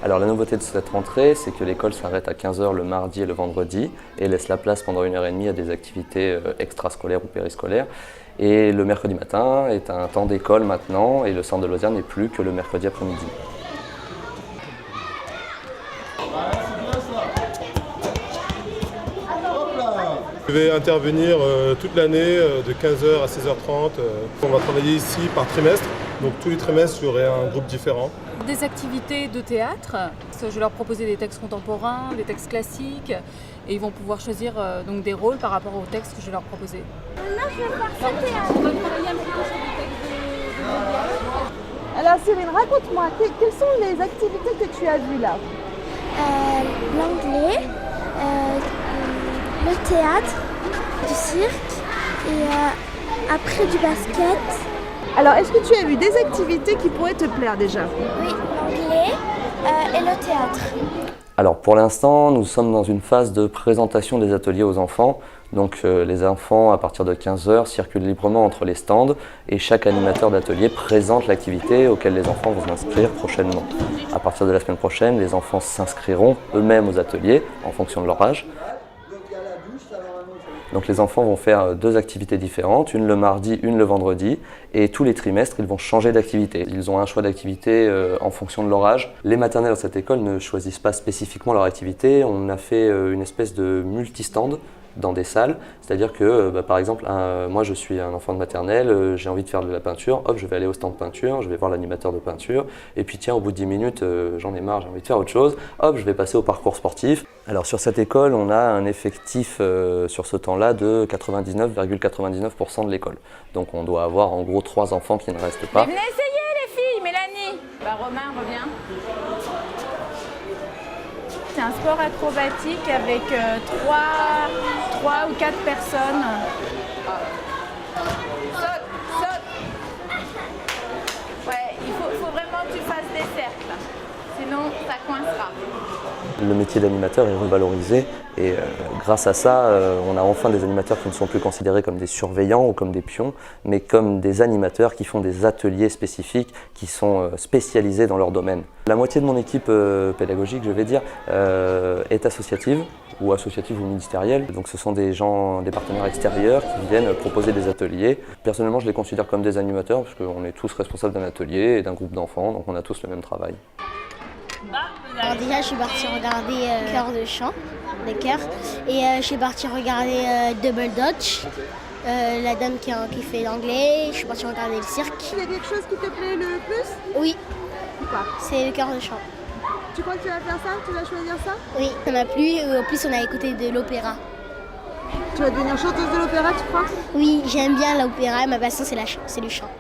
Alors la nouveauté de cette rentrée, c'est que l'école s'arrête à 15 h le mardi et le vendredi et laisse la place pendant 1 h 30 à des activités extrascolaires ou périscolaires. Et le mercredi matin est un temps d'école maintenant et le centre de loisirs n'est plus que le mercredi après-midi. Je vais intervenir toute l'année de 15 h à 16 h 30. On va travailler ici par trimestre, donc tous les trimestres il y aurait un groupe différent. Des activités de théâtre, je vais leur proposer des textes contemporains, des textes classiques et ils vont pouvoir choisir donc des rôles par rapport aux textes que je vais leur proposer. Maintenant je vais faire ce théâtre. On va travailler un petit peu sur des textes de Alors Cyrine, raconte-moi, quelles sont les activités que tu as vues là? L'anglais, le théâtre, du cirque et après du basket. Alors est-ce que tu as vu des activités qui pourraient te plaire déjà? Oui, l'anglais et le théâtre. Alors pour l'instant, nous sommes dans une phase de présentation des ateliers aux enfants. Donc les enfants, à partir de 15 h, circulent librement entre les stands et chaque animateur d'atelier présente l'activité auquel les enfants vont s'inscrire prochainement. À partir de la semaine prochaine, les enfants s'inscriront eux-mêmes aux ateliers en fonction de leur âge. Donc les enfants vont faire 2 activités différentes, une le mardi, une le vendredi, et tous les trimestres, ils vont changer d'activité. Ils ont un choix d'activité en fonction de leur âge. Les maternelles dans cette école ne choisissent pas spécifiquement leur activité, on a fait une espèce de multistand dans des salles, c'est-à-dire que par exemple, moi je suis un enfant de maternelle, j'ai envie de faire de la peinture, hop je vais aller au stand de peinture, je vais voir l'animateur de peinture, et puis tiens au bout de 10 minutes j'en ai marre, j'ai envie de faire autre chose, hop je vais passer au parcours sportif. Alors sur cette école on a un effectif sur ce temps-là de 99,99% de l'école, donc on doit avoir en gros 3 enfants qui ne restent pas. Venez essayer les filles, Mélanie. Romain, reviens. C'est un sport acrobatique avec 3 ou 4 personnes. Saute. Ouais, il faut vraiment que tu fasses des cercles, sinon ça coincera. Le métier d'animateur est revalorisé et grâce à ça, on a enfin des animateurs qui ne sont plus considérés comme des surveillants ou comme des pions, mais comme des animateurs qui font des ateliers spécifiques, qui sont spécialisés dans leur domaine. La moitié de mon équipe pédagogique, je vais dire, est associative ou ministérielle. Donc ce sont des gens, des partenaires extérieurs qui viennent proposer des ateliers. Personnellement, je les considère comme des animateurs parce qu'on est tous responsables d'un atelier et d'un groupe d'enfants, donc on a tous le même travail. Alors déjà, je suis partie regarder Chœur de chant, les chœurs, et je suis partie regarder Double Dutch, la dame qui fait l'anglais. Je suis partie regarder le cirque. Il y a quelque chose qui te plaît le plus? Oui, Quoi? c'est le Chœur de chant. Tu crois que tu vas faire ça? Tu vas choisir ça? Oui, ça m'a plu. En plus, on a écouté de l'opéra. Tu vas devenir chanteuse de l'opéra, tu crois? Oui, j'aime bien l'opéra. Ma passion, c'est le chant.